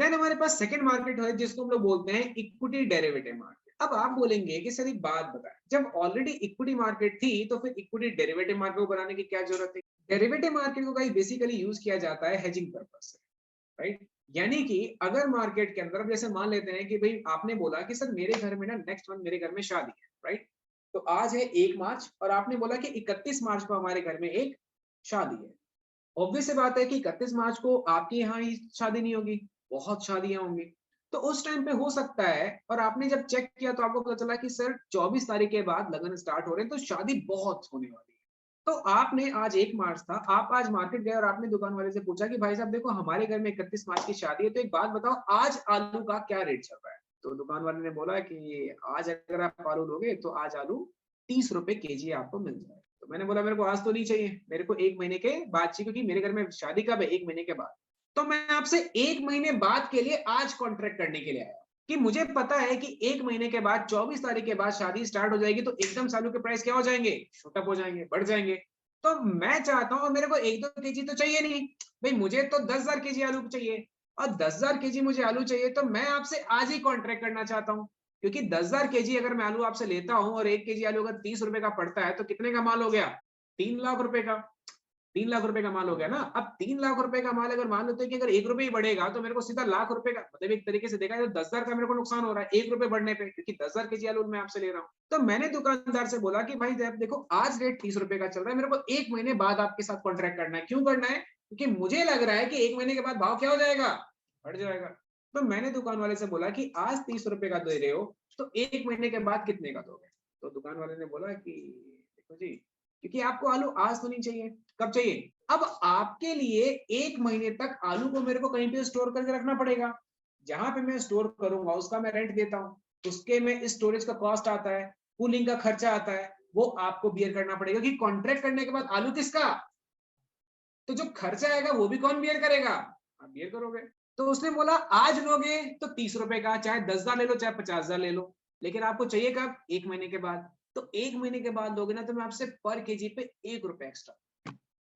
Then हमारे पास second market है जिसको हम लोग बोलते हैं इक्विटी डेरिवेटिव मार्केट। अब आप बोलेंगे कि सर एक बात बताएं, जब ऑलरेडी इक्विटी मार्केट थी तो फिर इक्विटी डेरिवेटिव मार्केट को बनाने की क्या जरूरत है? डेरिवेटिव मार्केट को कहीं बेसिकली यूज किया जाता है हेजिंग पर्पस से, राइट? यानी कि अगर मार्केट के अंदर, जैसे मान लेते हैं कि भाई आपने बोला कि सर मेरे घर में ना नेक्स्ट मंथ मेरे घर में शादी है, राइट? तो आज है 1 मार्च और आपने बोला कि 31 मार्च को हमारे घर में एक शादी है। ऑब्वियस सी बात है कि 31 मार्च को आपके यहाँ ही शादी नहीं होगी, बहुत शादियां होंगी। तो उस टाइम पे हो सकता है, और आपने जब चेक किया तो आपको पता चला कि सर 24 तारीख के बाद लगन स्टार्ट हो रहे हैं, तो शादी बहुत होने वाली है। तो आपने आज 1 मार्च था, आप आज मार्केट गए और आपने दुकान वाले से पूछा कि भाई साहब देखो हमारे घर में 31 मार्च की शादी है, तो एक बात बताओ आज आलू का क्या रेट चल रहा है? तो दुकान वाले ने बोला कि आज अगर आप आलू लोगे तो आज आलू 30 रुपए केजी आपको मिल जाएगा। तो मैंने बोला मेरे को आज तो नहीं चाहिए, मेरे को 1 महीने के बाद चाहिए, क्योंकि मेरे घर में शादी कब है? 1 महीने के बाद। तो मैं आपसे 1 महीने बाद के लिए आज कॉन्ट्रैक्ट करने के लिए आया कि मुझे पता है कि 1 महीने के बाद 24 तारीख के बाद शादी स्टार्ट हो जाएगी, तो एकदम सालों के प्राइस क्या हो जाएंगे? शूट अप हो जाएंगे, बढ़ जाएंगे। तो मैं चाहता हूँ, और मेरे को 1-2 केजी तो चाहिए नहीं भाई, मुझे तो 10,000 केजी आलू चाहिए, और 10,000 केजी मुझे आलू चाहिए, तो मैं आपसे आज ही कॉन्ट्रैक्ट करना चाहता हूँ। क्योंकि 10,000 केजी अगर मैं आलू आपसे लेता हूँ और 1 केजी आलू अगर 30 रुपए का पड़ता है, तो कितने का माल हो गया? 3 लाख रुपए का। 3 लाख रुपए का माल हो गया ना। अब 3 लाख रुपए का माल अगर मान लेते हैं कि अगर 1 रुपए ही बढ़ेगा, तो मेरे को सीधा लाख रुपए का, मतलब एक तरीके से देखा जाए तो 10,000 का मेरे को नुकसान हो रहा है 1 रुपए बढ़ने पे, क्योंकि 10,000 केजी आलू मैं आपसे ले रहा हूँ। तो मैंने दुकानदार से बोला कि भाई देखो आज रेट 30 रुपए का चल रहा है, मेरे को 1 महीने बाद आपके साथ कॉन्ट्रैक्ट करना है। क्यों करना है? क्योंकि मुझे लग रहा है कि 1 महीने के बाद भाव क्या हो जाएगा? बढ़ जाएगा। तो मैंने दुकान वाले से बोला कि आज 30 रुपए का दे रहे हो, तो 1 महीने के बाद कितने का दोगे? तो दुकान वाले ने बोला कि देखो जी, क्योंकि आपको आलू आज तो नहीं चाहिए, कब चाहिए? अब आपके लिए 1 महीने तक आलू को मेरे को कहीं पे स्टोर करके रखना पड़ेगा। जहां पे मैं स्टोर करूंगा उसका मैं रेंट देता हूँ, उसके में स्टोरेज का कॉस्ट आता है, कूलिंग का खर्चा आता है, वो आपको बियर करना पड़ेगा। कि कॉन्ट्रैक्ट करने के बाद आलू किसका? तो जो खर्चा आएगा वो भी कौन बियर करेगा? आप बियर करोगे। तो उसने बोला आज लोगे तो 30 रुपए का, चाहे 10,000 ले लो चाहे 50,000 ले लो, लेकिन आपको चाहिए कब? 1 महीने के बाद। तो 1 महीने के बाद दोगे ना, तो मैं आपसे पर केजी पे 1 रुपए एक्स्ट्रा,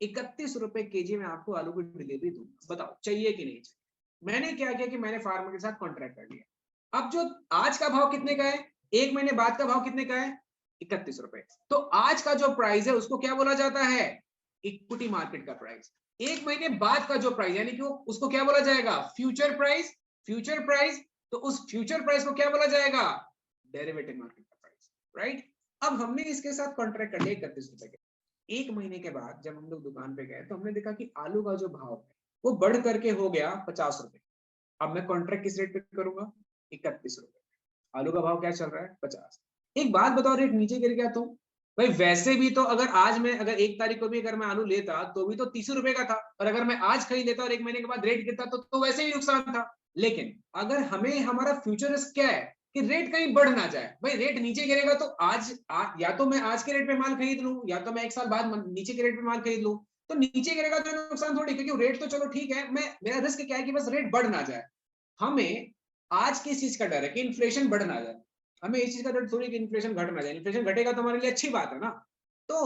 31 रुपए केजी में आपको आलू की डिलीवरी दूंगा। बताओ चाहिए कि नहीं चाहिए? मैंने क्या किया कि मैंने फार्मर के साथ कॉन्ट्रैक्ट कर लिया। अब जो आज का भाव कितने का है, 1 महीने बाद का भाव कितने का है? 31 रुपए। तो आज का जो प्राइस है उसको क्या बोला जाता है? इक्विटी मार्केट का प्राइस। 1 महीने बाद का जो प्राइस, यानी कि वो उसको क्या बोला जाएगा? Future price. फ्यूचर प्राइस, तो उस फ्यूचर प्राइस को क्या बोला जाएगा? डेरिवेटिव मार्केट का प्राइस, राइट? अब हमने इसके साथ कॉन्ट्रैक्ट कर लिया 31 रुपए के। 1 महीने के बाद जब हम लोग दुकान पे गए तो हमने देखा कि आलू का जो भाव है वो बढ़ करके हो गया 50 रुपए। अब मैं कॉन्ट्रैक्ट किस रेट पे करूंगा? 31 रुपए। आलू का भाव क्या चल रहा है? 50। एक बात बताओ, रेट नीचे गिर गया तो? भाई वैसे भी तो अगर आज मैं, अगर 1 तारीख को भी अगर मैं आलू लेता तो भी तो 30 रुपए का था, और अगर मैं आज खरीद लेता और 1 महीने के बाद रेट गिरता तो वैसे भी नुकसान था। लेकिन अगर हमें, हमारा फ्यूचर रिस्क क्या है कि रेट कहीं बढ़ ना जाए। भाई रेट नीचे गिरेगा तो या तो मैं आज के रेट पे माल खरीद लूं, या तो मैं 1 साल बाद नीचे के रेट पे माल खरीद लूं। तो नीचे गिरेगा तो नुकसान थोड़ी, क्योंकि रेट तो चलो ठीक है, मैं, मेरा रिस्क क्या है कि बस रेट बढ़ ना जाए। हमें आज किस चीज का डर है? कि इन्फ्लेशन बढ़ ना जाए। हमें इस चीज का डर थोड़ी कि इन्फ्लेशन घट ना जाए। इन्फ्लेशन घटेगा तो हमारे लिए अच्छी बात है ना। तो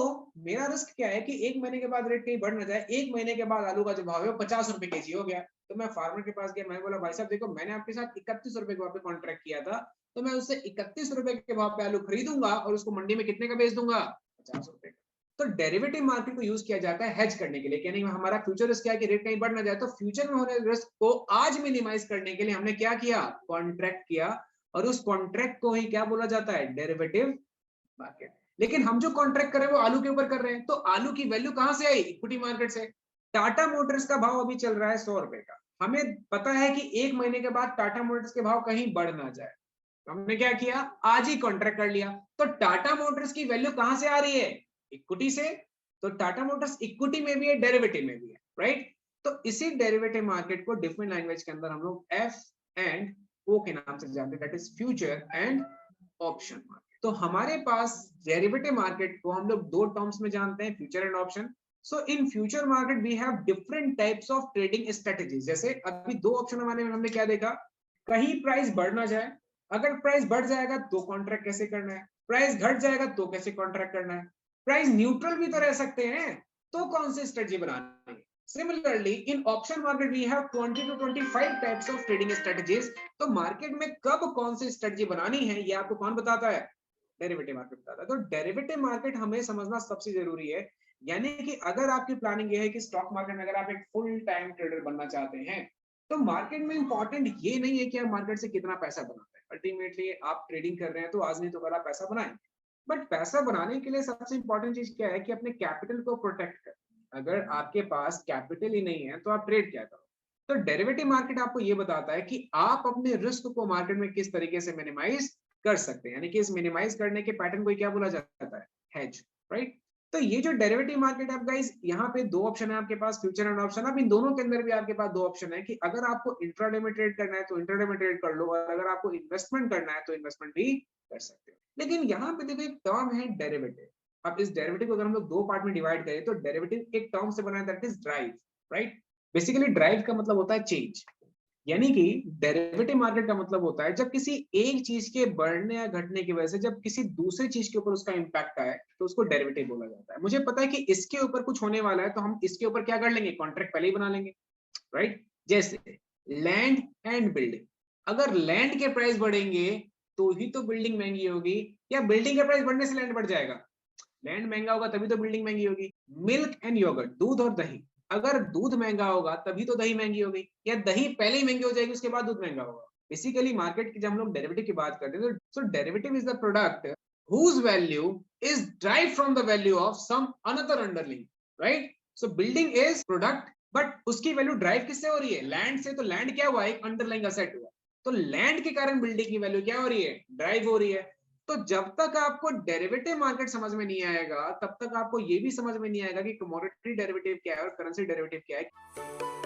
मेरा रिस्क क्या है कि 1 महीने के बाद रेट कहीं बढ़ ना जाए। 1 महीने के बाद आलू का जो भाव है वो 50 रुपए केजी हो गया। तो मैं फार्मर के पास गया, मैंने बोला भाई साहब देखो मैंने आपके साथ 31 रुपए के भाव पे कॉन्ट्रैक्ट किया था, तो मैं उससे 31 रुपए के भाव पे आलू खरीदूंगा और उसको मंडी में कितने का बेच दूंगा? 50 रुपए का। तो डेरिवेटिव मार्केट को यूज किया जाता है हेज करने के लिए। यानी हमारा फ्यूचर रिस्क क्या है कि रेट कहीं बढ़ ना जाए, तो फ्यूचर में होने रिस्क को आज मिनिमाइज करने के लिए हमने क्या किया? कॉन्ट्रैक्ट किया। और उस कॉन्ट्रैक्ट को ही क्या बोला जाता है? Derivative market. लेकिन हम जो कॉन्ट्रैक्ट कर रहे हैं वो आलू के ऊपर कर रहे हैं, तो आलू की वैल्यू कहां से आई? इक्विटी मार्केट से। टाटा मोटर्स का भाव अभी चल रहा है 100 रुपए का। हमें पता है कि 1 महीने के बाद टाटा मोटर्स के भाव कहीं बढ़ ना जाए, तो हमने क्या किया? आज ही कॉन्ट्रैक्ट कर लिया। तो टाटा मोटर्स की वैल्यू कहां से आ रही है? इक्विटी से। तो टाटा मोटर्स इक्विटी में भी है, डेरिवेटिव में भी है, राइट? तो इसी डेरिवेटिव मार्केट को डिफरेंट लैंग्वेज के अंदर हम लोग एफ एंड ओ के नाम से जानते हैं, that is future and option market. तो हमारे पास डेरिवेटिव मार्केट को हम लोग दो टर्म्स में जानते हैं, future and option. So in future market we have different types of trading strategies. जैसे अभी दो ऑप्शन हमारे में हमने क्या देखा? कहीं प्राइस बढ़ ना जाए, अगर प्राइस बढ़ जाएगा तो कॉन्ट्रैक्ट कैसे करना है, प्राइस घट जाएगा तो कैसे कॉन्ट्रैक्ट करना है, प्राइस न्यूट्रल भी तो रह सकते हैं, तो कौन सी स्ट्रेटजी बनानी है। Similarly, in option market we have 20 to 25 types of trading strategies. तो मार्केट में कब कौन सी स्ट्रेटजी बनानी है ये आपको कौन बताता है? डेरिवेटिव मार्केट बताता है। तो डेरिवेटिव मार्केट हमें समझना सबसे जरूरी है। यानी कि अगर आपकी प्लानिंग ये है कि स्टॉक मार्केट में अगर आप एक फुल टाइम ट्रेडर बनना चाहते हैं, तो मार्केट में इंपॉर्टेंट ये नहीं है कि आप मार्केट से कितना पैसा बनाते हैं। अल्टीमेटली आप ट्रेडिंग कर रहे हैं तो आज नहीं तो कल आप पैसा बनाएंगे। बट पैसा बनाने के लिए सबसे इंपॉर्टेंट चीज क्या है कि अपने कैपिटल को प्रोटेक्ट करें। अगर आपके पास कैपिटल ही नहीं है तो आप ट्रेड क्या करो? तो डेरिवेटिव मार्केट आपको ये बताता है कि आप अपने रिस्क को मार्केट में किस तरीके से मिनिमाइज कर सकते हैं। यानी कि इस मिनिमाइज करने के पैटर्न को क्या बोला जाता है? Hedge, right? तो ये जो डेरिवेटिव मार्केट है गाइस, यहाँ पे दो ऑप्शन है आपके पास, फ्यूचर एंड ऑप्शन। अब इन दोनों के अंदर भी आपके पास दो ऑप्शन है कि अगर आपको इंट्राडे में ट्रेड करना है तो इंट्राडे में ट्रेड कर लो, और अगर आपको इन्वेस्टमेंट करना है तो इन्वेस्टमेंट भी कर सकते हो। लेकिन यहाँ पे देखो एक टर्म है डेरिवेटिव। अब इस डेरिवेटिव को अगर हम लोग दो पार्ट में डिवाइड करें तो डेरिवेटिव एक टर्म से बना है, that is drive, right? Basically drive का मतलब होता है चेंज। यानी कि डेरिवेटिव मार्केट का मतलब होता है जब किसी एक चीज के बढ़ने या घटने की वजह से जब किसी दूसरे चीज के ऊपर उसका इंपैक्ट आए तो उसको डेरिवेटिव बोला जाता है। मुझे पता है कि इसके ऊपर कुछ होने वाला है तो हम इसके ऊपर क्या कर लेंगे? कॉन्ट्रैक्ट पहले ही बना लेंगे, राइट? जैसे लैंड एंड बिल्डिंग। अगर लैंड के प्राइस बढ़ेंगे तो ही तो बिल्डिंग महंगी होगी, या बिल्डिंग का प्राइस बढ़ने से लैंड बढ़ जाएगा? लैंड महंगा होगा तभी तो बिल्डिंग महंगी होगी। मिल्क एंड योगर्ट, दूध और दही। अगर दूध महंगा होगा तभी तो दही महंगी होगी, या दही पहले ही महंगी हो जाएगी उसके बाद दूध महंगा होगा। बेसिकली मार्केट की जब हम लोग डेरिवेटिव की बात करते हैं तो derivative is the product whose value is derived from the value of some another underlying, right? So building is product, but उसकी वैल्यू ड्राइव किससे हो रही है? लैंड से। तो लैंड क्या हुआ? एक अंडरलाइंग असेट हुआ। तो लैंड के कारण बिल्डिंग की वैल्यू क्या हो रही है? ड्राइव हो रही है। तो जब तक आपको डेरिवेटिव मार्केट समझ में नहीं आएगा तब तक आपको ये भी समझ में नहीं आएगा कि कमोडिटी डेरिवेटिव क्या है और करेंसी डेरिवेटिव क्या है।